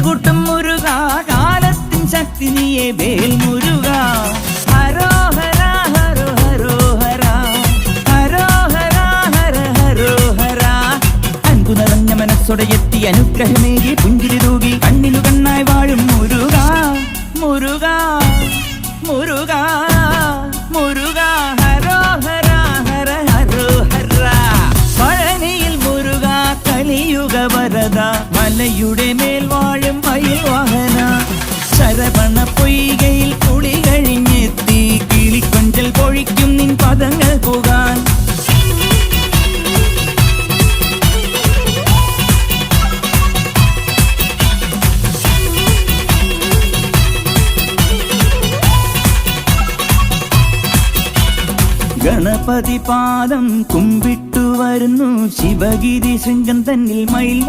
കൈകൂട്ടും മുരുക കാലത്തിൻ ശക്തി നീയെ വേൽ മുരുക ഹരോഹര ഹരോ ഹരോഹര ഹരോഹര ഹര ഹരോഹര അൻപു നിറഞ്ഞ മനസ്സോടെ എത്തി അനുഗ്രഹമേകി പുഞ്ചിരി തൂകി കണ്ണിനു കണ്ണായി വാഴും മുരുക മുരുക മുരുക മുരുക ഹരോഹര ഹര ഹരോഹര പഴനിയിൽ മുരുക കലിയുഗ വരദ മലയുടെ മേൽ വാഴും മയിൽ വാഹന ശരവണ പൊയ്കയിൽ കുളി കഴിഞ്ഞെത്തി കിളിക്കൊഞ്ചൽ പൊഴിക്കും നിൻ പദങ്ങൾ പോകാൻ ഗണപതി പാദം കുമ്പിട്ടു വരുന്നു ശിവഗിരി ശൃംഗം തന്നിൽ മയിൽ